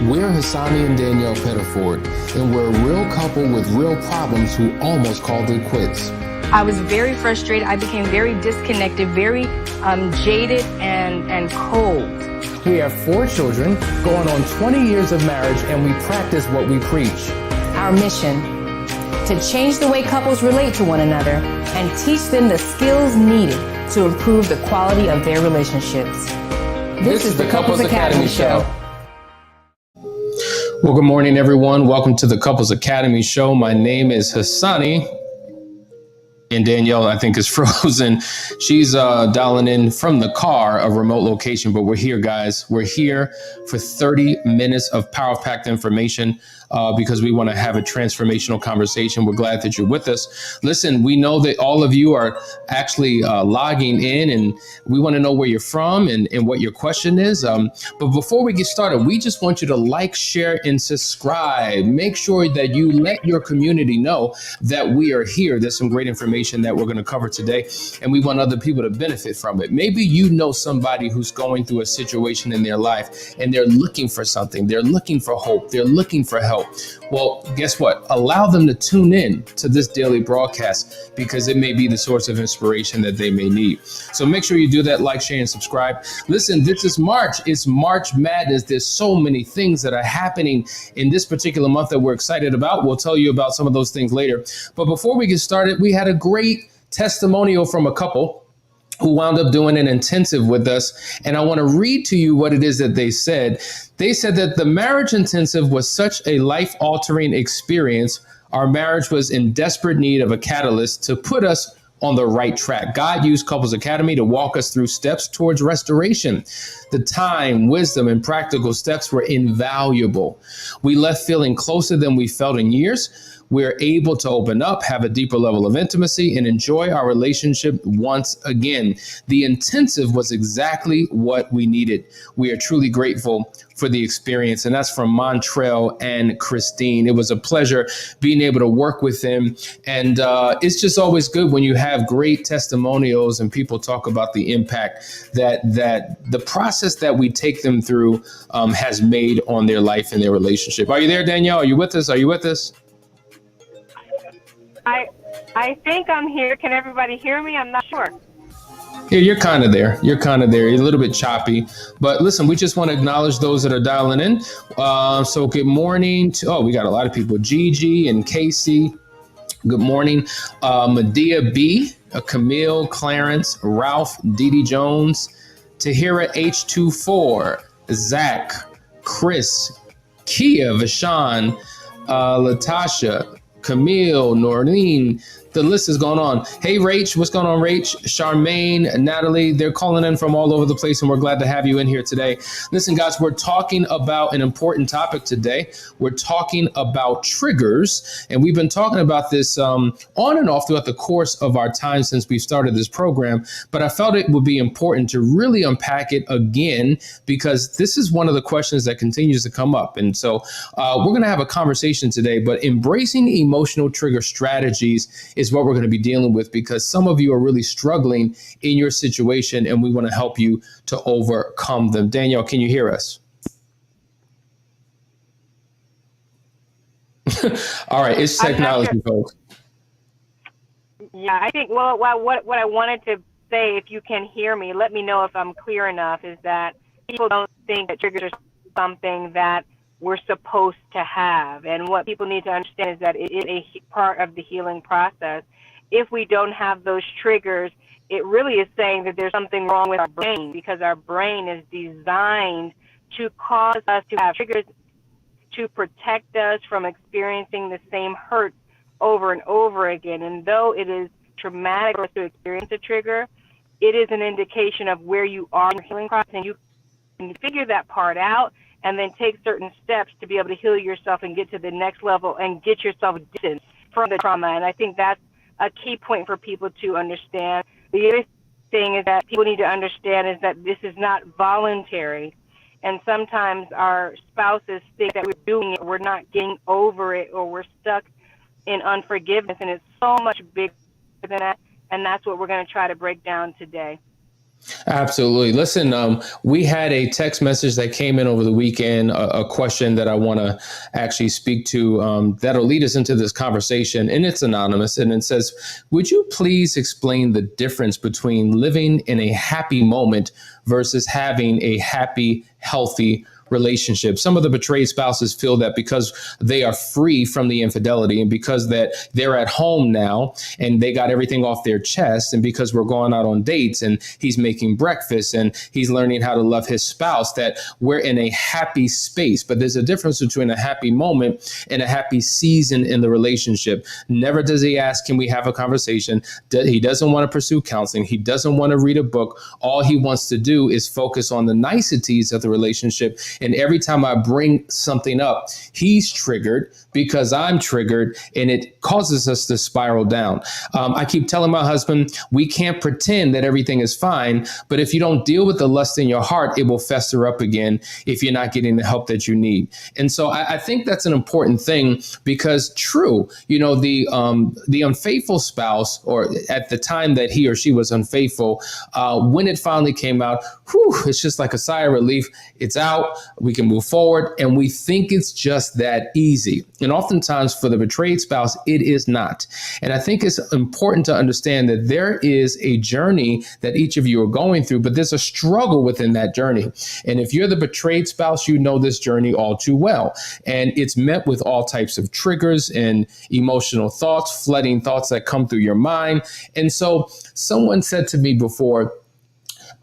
We're Hassani and Danielle Pettiford, and we're a real couple with real problems who almost called it quits. I was very frustrated. I became very disconnected, very jaded and cold. We have 4 children, going on 20 years of marriage, and we practice what we preach. Our mission, to change the way couples relate to one another and teach them the skills needed to improve the quality of their relationships. This is the Couples Academy Show. Well, good morning, everyone. Welcome to the Couples Academy Show. My name is Hassani, and Danielle, I think, is frozen. She's dialing in from the car, a remote location, but we're here, guys. We're here for 30 minutes of power-packed information because we want to have a transformational conversation. We're glad that you're with us. Listen, we know that all of you are actually logging in, and we want to know where you're from and what your question is. But before we get started, we just want you to like, share, and subscribe. Make sure that you let your community know that we are here. There's some great information that we're going to cover today, and we want other people to benefit from it. Maybe you know somebody who's going through a situation in their life and they're looking for something. They're looking for hope. They're looking for help. Well, guess what? Allow them to tune in to this daily broadcast because it may be the source of inspiration that they may need. So make sure you do that, like, share, and subscribe. Listen, this is March. It's March Madness. There's so many things that are happening in this particular month that we're excited about. We'll tell you about some of those things later. But before we get started, we had a great testimonial from a couple who wound up doing an intensive with us. And I want to read to you what it is that they said. They said that the marriage intensive was such a life-altering experience. Our marriage was in desperate need of a catalyst to put us on the right track. God used Couples Academy to walk us through steps towards restoration. The time, wisdom, and practical steps were invaluable. We left feeling closer than we felt in years. We're able to open up, have a deeper level of intimacy, and enjoy our relationship once again. The intensive was exactly what we needed. We are truly grateful for the experience. And that's from Montrell and Christine. It was a pleasure being able to work with them. And it's just always good when you have great testimonials and people talk about the impact that the process that we take them through has made on their life and their relationship. Are you there, Danielle? Are you with us? Are you with us? I think I'm here. Can everybody hear me? I'm not sure. Yeah, you're kind of there. You're a little bit choppy. But listen, we just want to acknowledge those that are dialing in. So good morning we got a lot of people. Gigi and Casey. Good morning. Medea B, Camille, Clarence, Ralph, Dee Jones, Tahira H24, Zach, Chris, Kia, Vashan, Latasha, Camille, Noreen, the list is going on. Hey, Rach, what's going on, Rach? Charmaine, Natalie, they're calling in from all over the place, and we're glad to have you in here today. Listen, guys, we're talking about an important topic today. We're talking about triggers, and we've been talking about this on and off throughout the course of our time since we started this program, but I felt it would be important to really unpack it again because this is one of the questions that continues to come up. And so we're going to have a conversation today, but embracing emotional trigger strategies is what we're going to be dealing with because some of you are really struggling in your situation and we want to help you to overcome them. Danielle, can you hear us? All right, it's technology, folks. Yeah, I think, well, what I wanted to say, if you can hear me, let me know if I'm clear enough, is that people don't think that triggers are something that we're supposed to have. And what people need to understand is that it is a part of the healing process. If we don't have those triggers, it really is saying that there's something wrong with our brain because our brain is designed to cause us to have triggers to protect us from experiencing the same hurt over and over again. And though it is traumatic for us to experience a trigger, it is an indication of where you are in your healing process, and you can figure that part out and then take certain steps to be able to heal yourself and get to the next level and get yourself distance from the trauma. And I think that's a key point for people to understand. The other thing is that people need to understand is that this is not voluntary. And sometimes our spouses think that we're doing it, we're not getting over it, or we're stuck in unforgiveness. And it's so much bigger than that. And that's what we're going to try to break down today. Absolutely. Listen, we had a text message that came in over the weekend, a question that I want to actually speak to that'll lead us into this conversation. And it's anonymous. And it says, would you please explain the difference between living in a happy moment versus having a happy, healthy relationship? Some of the betrayed spouses feel that because they are free from the infidelity and because that they're at home now and they got everything off their chest, and because we're going out on dates and he's making breakfast and he's learning how to love his spouse, that we're in a happy space. But there's a difference between a happy moment and a happy season in the relationship. Never does he ask, can we have a conversation? He doesn't want to pursue counseling. He doesn't want to read a book. All he wants to do is focus on the niceties of the relationship. And every time I bring something up, he's triggered because I'm triggered, and it causes us to spiral down. I keep telling my husband, we can't pretend that everything is fine, but if you don't deal with the lust in your heart, it will fester up again if you're not getting the help that you need. And so I think that's an important thing, because true, the unfaithful spouse, or at the time that he or she was unfaithful, when it finally came out, it's just like a sigh of relief. It's out. We can move forward, and we think it's just that easy. And oftentimes for the betrayed spouse, it is not. And I think it's important to understand that there is a journey that each of you are going through, but there's a struggle within that journey. And if you're the betrayed spouse, you know this journey all too well. And it's met with all types of triggers and emotional thoughts, flooding thoughts that come through your mind. And so someone said to me before,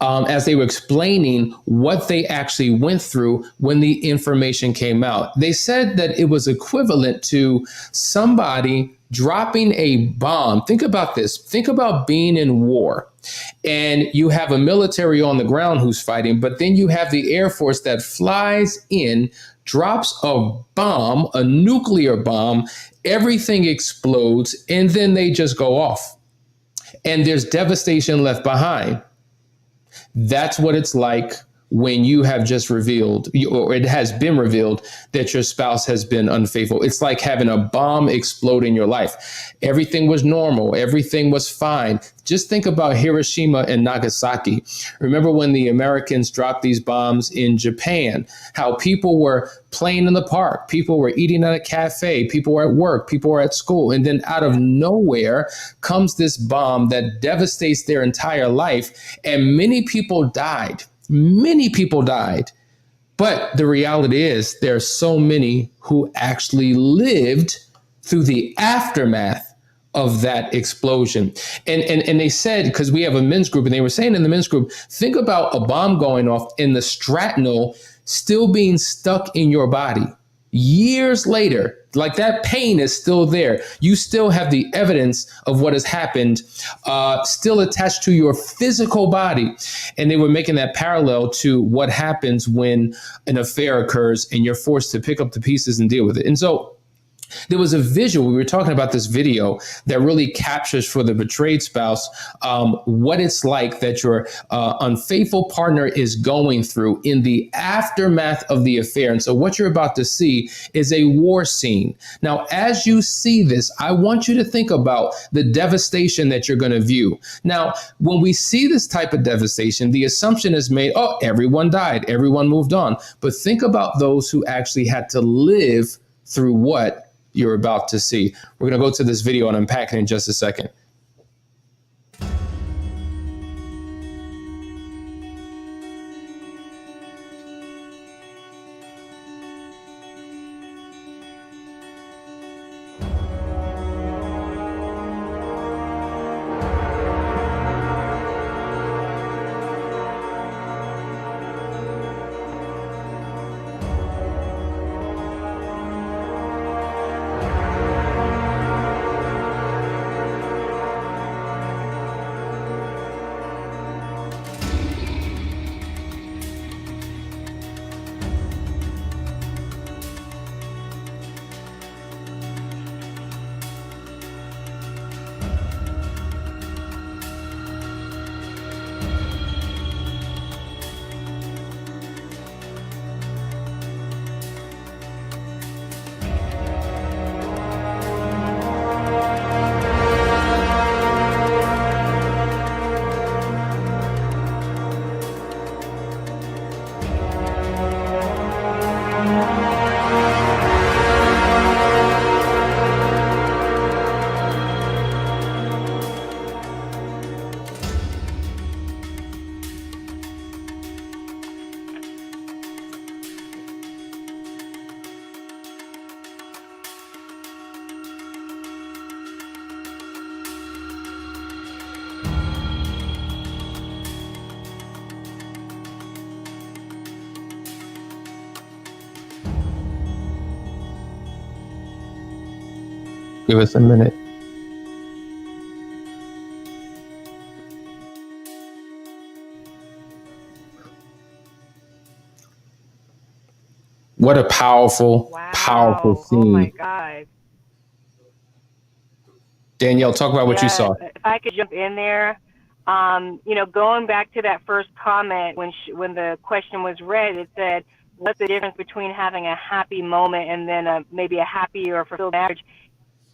as they were explaining what they actually went through when the information came out, they said that it was equivalent to somebody dropping a bomb. Think about this. Think about being in war, and you have a military on the ground who's fighting, but then you have the Air Force that flies in, drops a bomb, a nuclear bomb, everything explodes, and then they just go off. And there's devastation left behind. That's what it's like when you have just revealed, or it has been revealed, that your spouse has been unfaithful. It's like having a bomb explode in your life. Everything was normal. Everything was fine. Just think about Hiroshima and Nagasaki. Remember when the Americans dropped these bombs in Japan, how people were playing in the park, people were eating at a cafe, people were at work, people were at school. And then out of nowhere comes this bomb that devastates their entire life. And many people died. Many people died. But the reality is there are so many who actually lived through the aftermath of that explosion. And they said, because we have a men's group, and they were saying in the men's group, think about a bomb going off in the shrapnel still being stuck in your body. Years later, like that pain is still there. You still have the evidence of what has happened still attached to your physical body. And they were making that parallel to what happens when an affair occurs and you're forced to pick up the pieces and deal with it. And so there was a visual, we were talking about this video that really captures for the betrayed spouse what it's like that your unfaithful partner is going through in the aftermath of the affair. And so what you're about to see is a war scene. Now, as you see this, I want you to think about the devastation that you're going to view. Now, when we see this type of devastation, the assumption is made, oh, everyone died, everyone moved on. But think about those who actually had to live through what you're about to see. We're going to go to this video and unpack it in just a second. Give us a minute. What a powerful, powerful Wow. Oh my scene. God. Danielle, talk about what you Yeah, saw. if I could jump in there, going back to that first comment when the question was read, it said, "What's the difference between having a happy moment and then maybe a happy or fulfilled marriage?"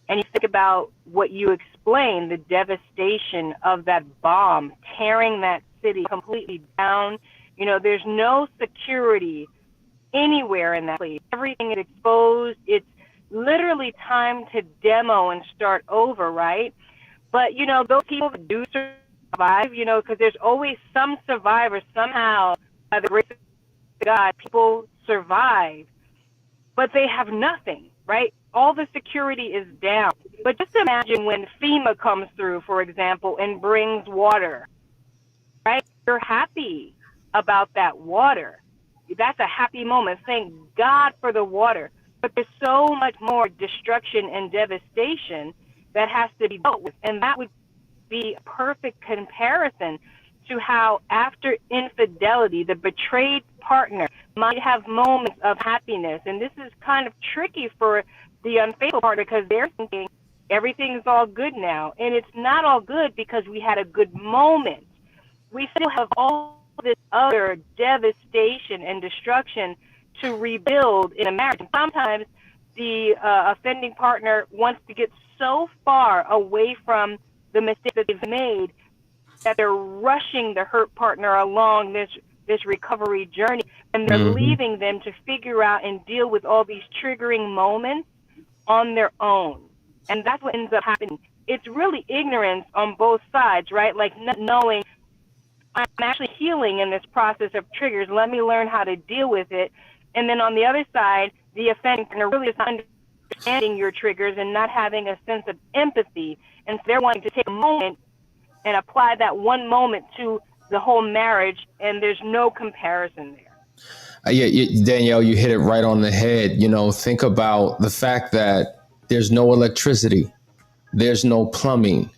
And you think about what you explained, the devastation of that bomb tearing that city completely down. There's no security anywhere in that place. Everything is exposed. It's literally time to demo and start over, right? But, those people that do survive, because there's always some survivors somehow, by the grace of God, people survive, but they have nothing, right? All the security is down. But just imagine when FEMA comes through, for example, and brings water, right? You're happy about that water. That's a happy moment. Thank God for the water. But there's so much more destruction and devastation that has to be dealt with. And that would be a perfect comparison to how after infidelity, the betrayed partner might have moments of happiness. And this is kind of tricky for the unfaithful partner because they're thinking everything's all good now. And it's not all good because we had a good moment. We still have all this other devastation and destruction to rebuild in a marriage. And sometimes the offending partner wants to get so far away from the mistake that they've made that they're rushing the hurt partner along this recovery journey, and they're leaving them to figure out and deal with all these triggering moments on their own. And that's what ends up happening. It's really ignorance on both sides, right? Like not knowing I'm actually healing in this process of triggers. Let me learn how to deal with it. And then on the other side, the offending partner really is not understanding your triggers and not having a sense of empathy. And so they're wanting to take a moment and apply that one moment to the whole marriage, and there's no comparison there. Danielle, you hit it right on the head. Think about the fact that there's no electricity, there's no plumbing,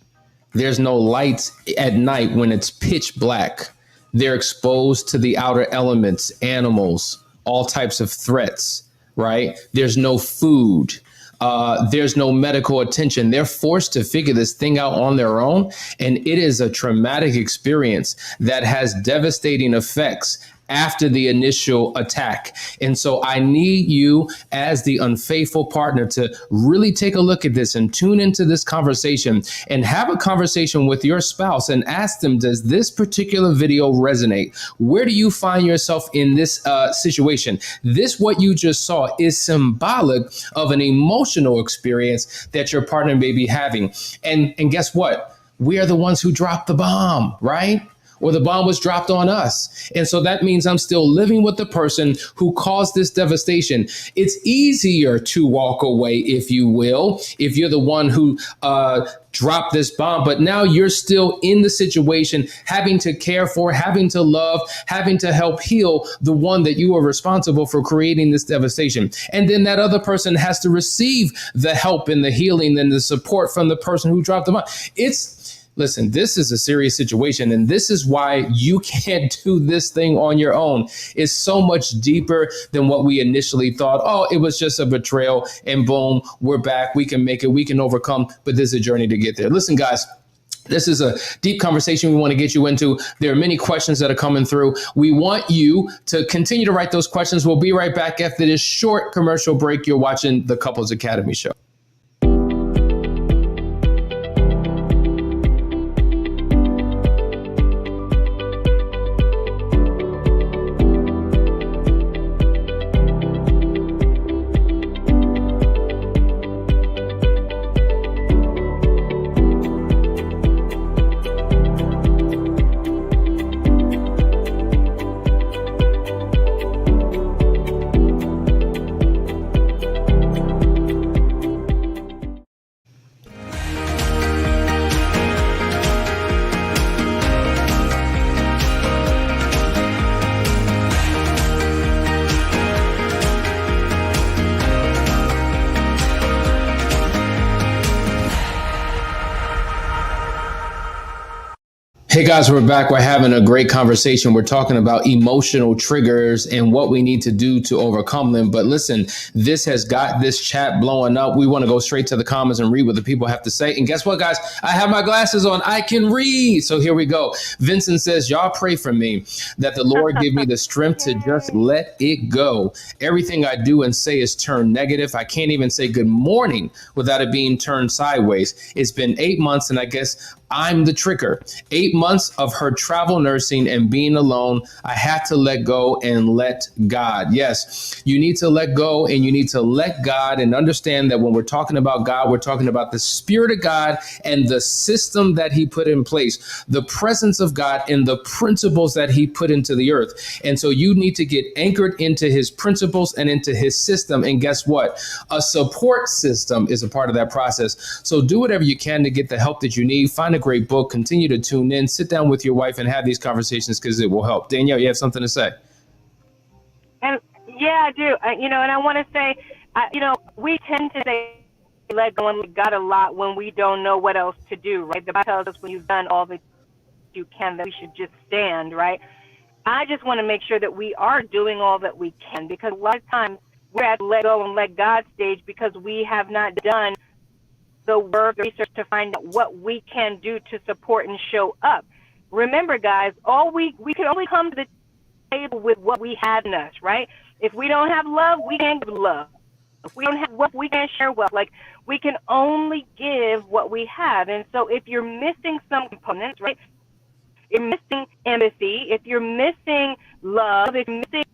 there's no lights at night when it's pitch black. They're exposed to the outer elements, animals, all types of threats, right? There's no food. There's no medical attention. They're forced to figure this thing out on their own. And it is a traumatic experience that has devastating effects after the initial attack. And so I need you as the unfaithful partner to really take a look at this and tune into this conversation and have a conversation with your spouse and ask them, does this particular video resonate? Where do you find yourself in this situation? What you just saw is symbolic of an emotional experience that your partner may be having. And guess what? We are the ones who dropped the bomb, right? Or the bomb was dropped on us. And so that means I'm still living with the person who caused this devastation. It's easier to walk away, if you will, if you're the one who dropped this bomb, but now you're still in the situation, having to care for, having to love, having to help heal the one that you are responsible for creating this devastation. And then that other person has to receive the help and the healing and the support from the person who dropped the bomb. Listen, this is a serious situation, and this is why you can't do this thing on your own. It's so much deeper than what we initially thought. Oh, it was just a betrayal, and boom, we're back. We can make it. We can overcome, but there's a journey to get there. Listen, guys. This is a deep conversation we want to get you into. There are many questions that are coming through. We want you to continue to write those questions. We'll be right back after this short commercial break. You're watching the Couples Academy Show. Hey guys, we're back. We're having a great conversation. We're talking about emotional triggers and what we need to do to overcome them. But listen, this has got this chat blowing up. We want to go straight to the comments and read what the people have to say. And guess what, guys? I have my glasses on. I can read. So here we go. Vincent says, y'all pray for me that the Lord give me the strength to just let it go. Everything I do and say is turned negative. I can't even say good morning without it being turned sideways. It's been 8 months and I guess I'm the trigger. 8 months of her travel nursing and being alone. I had to let go and let God. Yes, you need to let go and you need to let God, and understand that when we're talking about God, we're talking about the Spirit of God and the system that he put in place, the presence of God and the principles that he put into the earth. And so you need to get anchored into his principles and into his system. And guess what? A support system is a part of that process. So do whatever you can to get the help that you need. Find a great book, continue to tune in, sit down with your wife and have these conversations because it will help. Danielle, you have something to say? And yeah, I do. And I want to say, we tend to say let go and let God a lot when we don't know what else to do, right? The Bible tells us when you've done all that you can, that we should just stand, right? I just want to make sure that we are doing all that we can, because a lot of times we're at let go and let God stage because we have not done the work, the research to find out what we can do to support and show up. Remember, guys, we can only come to the table with what we have in us, right? If we don't have love, we can't give love. If we don't have wealth, we can't share wealth. Like, we can only give what we have. And so if you're missing some components, right? You're missing empathy, if you're missing love, if you're missing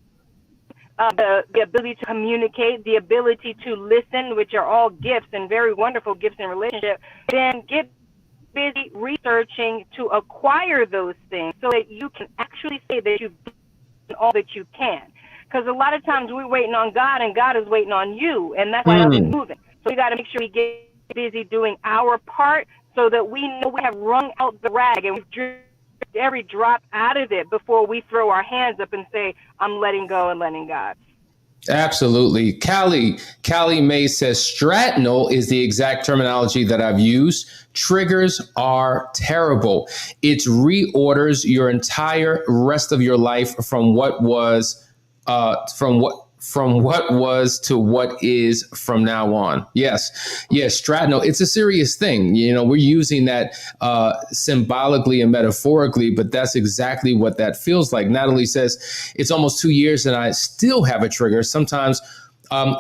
the ability to communicate, the ability to listen, which are all gifts and very wonderful gifts in relationship, then get busy researching to acquire those things so that you can actually say that you've done all that you can. Because a lot of times we're waiting on God and God is waiting on you, and that's why nothing's moving. So we got to make sure we get busy doing our part so that we know we have wrung out the rag and we've dripped every drop out of it before we throw our hands up and say, I'm letting go and letting God. Absolutely. Callie May says stratinal is the exact terminology that I've used. Triggers are terrible. It reorders your entire rest of your life from what was to what is from now on. Yes, stratinal. It's a serious thing. We're using that symbolically and metaphorically, but that's exactly what that feels like. Natalie says it's almost 2 years and I still have a trigger. Sometimes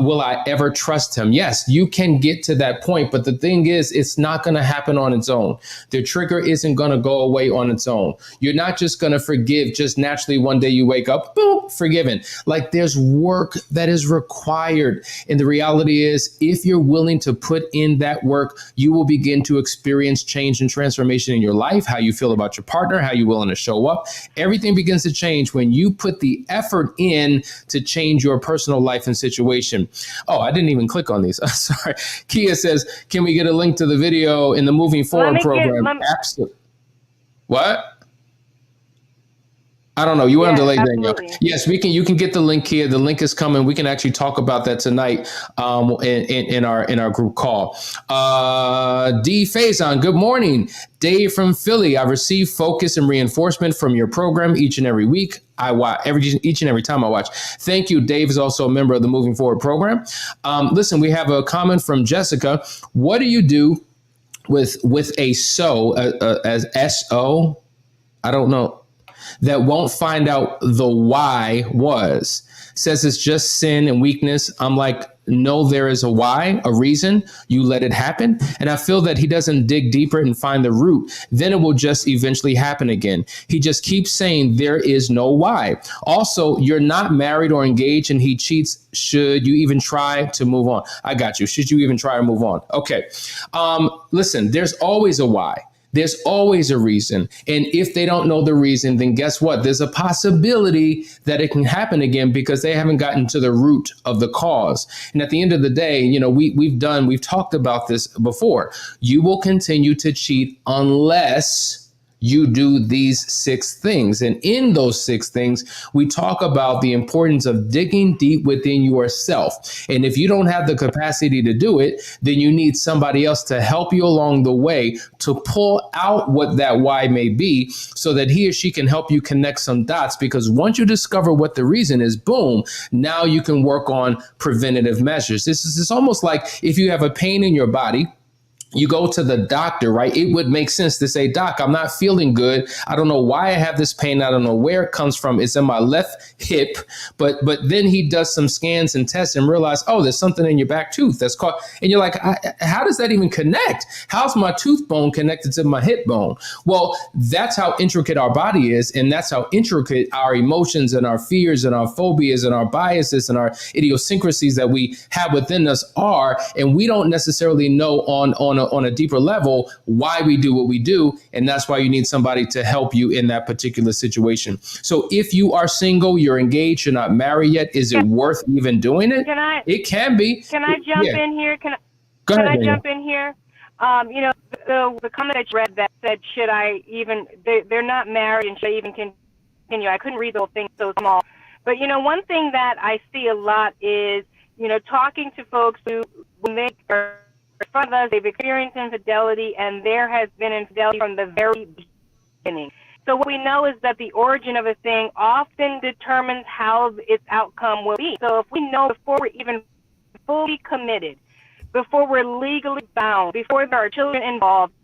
will I ever trust him? Yes, you can get to that point. But the thing is, it's not going to happen on its own. The trigger isn't going to go away on its own. You're not just going to forgive just naturally one day you wake up, boom, forgiven. Like, there's work that is required. And the reality is, if you're willing to put in that work, you will begin to experience change and transformation in your life, how you feel about your partner, how you're willing to show up. Everything begins to change when you put the effort in to change your personal life and situation. Oh, I didn't even click on these. Sorry. Kia says, can we get a link to the video in the Moving Forward program? Absolutely. What? I don't know. You want to delay that? Yes, we can. You can get the link here. The link is coming. We can actually talk about that tonight in our group call. D Faison, good morning. Dave from Philly. I receive focus and reinforcement from your program each and every week. I watch each and every time I watch. Thank you. Dave is also a member of the Moving Forward program. Listen, we have a comment from Jessica. What do you do with a as SO? I don't know. That won't find out the why was. Says it's just sin and weakness. I'm like, no, there is a why, a reason. You let it happen. And I feel that he doesn't dig deeper and find the root. Then it will just eventually happen again. He just keeps saying there is no why. Also, you're not married or engaged and he cheats. Should you even try to move on? I got you. Should you even try to move on? Okay. Listen, there's always a why. There's always a reason. And if they don't know the reason, then guess what? There's a possibility that it can happen again because they haven't gotten to the root of the cause. And at the end of the day, we've talked about this before. You will continue to cheat unless you do these 6 things. And in those 6 things, we talk about the importance of digging deep within yourself. And if you don't have the capacity to do it, then you need somebody else to help you along the way to pull out what that why may be so that he or she can help you connect some dots. Because once you discover what the reason is, boom, now you can work on preventative measures. This is almost like if you have a pain in your body, you go to the doctor, right? It would make sense to say, Doc, I'm not feeling good. I don't know why I have this pain. I don't know where it comes from. It's in my left hip. But then he does some scans and tests and realize, oh, there's something in your back tooth that's caught. And you're like, how does that even connect? How's my tooth bone connected to my hip bone? Well, that's how intricate our body is. And that's how intricate our emotions and our fears and our phobias and our biases and our idiosyncrasies that we have within us are. And we don't necessarily know on a deeper level why we do what we do. And that's why you need somebody to help you in that particular situation. So if you are single, you're engaged, you're not married yet, is it worth even doing it? It can be. Can I jump in here? Can I jump in here? The comment I read that said, should I even, they're not married and should I even continue? I couldn't read the whole thing, so small. But, one thing that I see a lot is, talking to folks who, when they are in front of us, they've experienced infidelity, and there has been infidelity from the very beginning. So what we know is that the origin of a thing often determines how its outcome will be. So if we know before we're even fully committed, before we're legally bound, before there are children involved,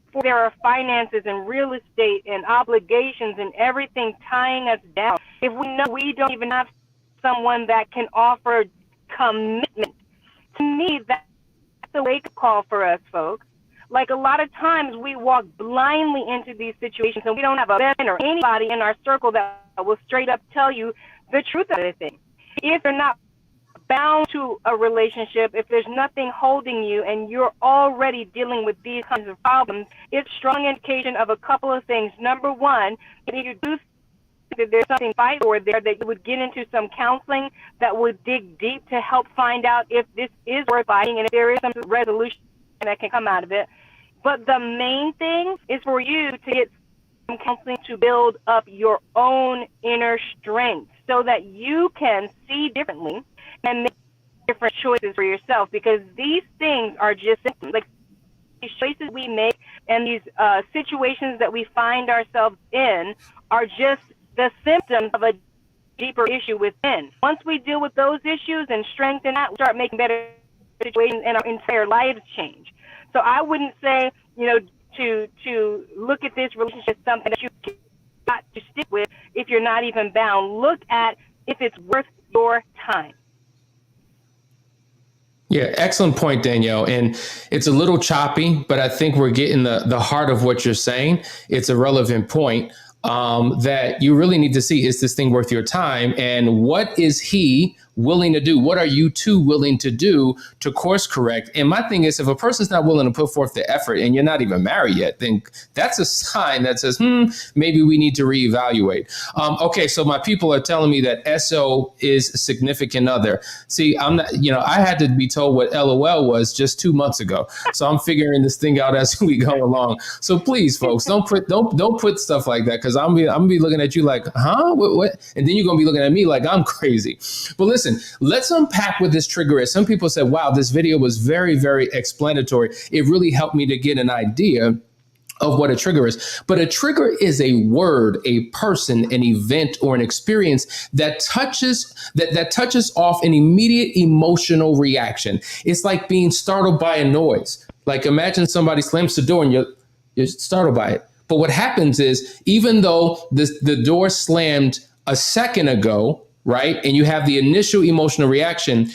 before there are finances and real estate and obligations and everything tying us down, if we know we don't even have someone that can offer commitment, to me, that's a wake-up call for us, folks. Like, a lot of times we walk blindly into these situations and we don't have a friend or anybody in our circle that will straight up tell you the truth of the thing. If you're not bound to a relationship, if there's nothing holding you and you're already dealing with these kinds of problems, it's strong indication of a couple of things. Number one, if you do that there's something to fight for there, that you would get into some counseling that would dig deep to help find out if this is worth fighting and if there is some resolution that can come out of it. But the main thing is for you to get some counseling to build up your own inner strength so that you can see differently and make different choices for yourself, because these things are just like these choices we make and these situations that we find ourselves in are just the symptoms of a deeper issue within. Once we deal with those issues and strengthen that, we start making better situations and our entire lives change. So I wouldn't say, to look at this relationship as something that you got to stick with if you're not even bound. Look at if it's worth your time. Yeah, excellent point, Danielle. And it's a little choppy, but I think we're getting the heart of what you're saying. It's a relevant point. That you really need to see, is this thing worth your time? And what is he willing to do? What are you two willing to do to course correct? And my thing is, if a person's not willing to put forth the effort and you're not even married yet, then that's a sign that says, maybe we need to reevaluate. Okay, so my people are telling me that SO is significant other. See, I'm not, I had to be told what LOL was just 2 months ago. So I'm figuring this thing out as we go along. So please, folks, don't put stuff like that, because I'm gonna be looking at you like, huh? What? And then you're gonna be looking at me like I'm crazy. But listen, let's unpack what this trigger is. Some people said, wow, this video was very, very explanatory. It really helped me to get an idea of what a trigger is. But a trigger is a word, a person, an event, or an experience that touches off an immediate emotional reaction. It's like being startled by a noise. Like, imagine somebody slams the door and you're startled by it. But what happens is, even though the door slammed a second ago, right, and you have the initial emotional reaction,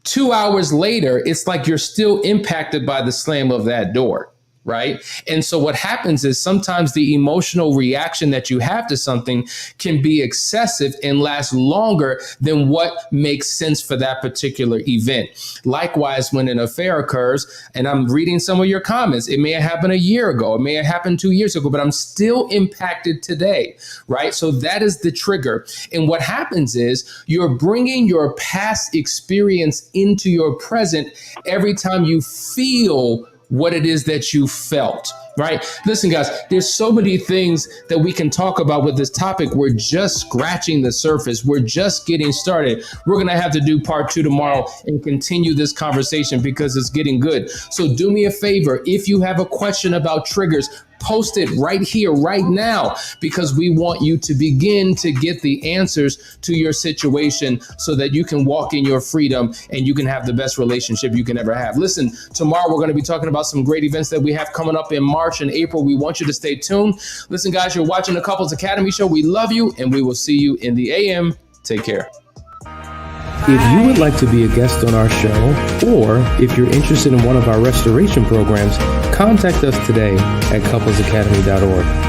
2 hours later, it's like you're still impacted by the slam of that door. Right. And so what happens is sometimes the emotional reaction that you have to something can be excessive and last longer than what makes sense for that particular event. Likewise, when an affair occurs, and I'm reading some of your comments, it may have happened a year ago, it may have happened 2 years ago, but I'm still impacted today. Right. So that is the trigger. And what happens is you're bringing your past experience into your present every time you feel what it is that you felt, right? Listen, guys, there's so many things that we can talk about with this topic. We're just scratching the surface. We're just getting started. We're going to have to do part 2 tomorrow and continue this conversation because it's getting good. So do me a favor. If you have a question about triggers, post it right here, right now, because we want you to begin to get the answers to your situation so that you can walk in your freedom and you can have the best relationship you can ever have. Listen, tomorrow we're going to be talking about some great events that we have coming up in March and April. We want you to stay tuned. Listen, guys, you're watching the Couples Academy Show. We love you, and we will see you in the AM. Take care. If you would like to be a guest on our show, or if you're interested in one of our restoration programs, contact us today at couplesacademy.org.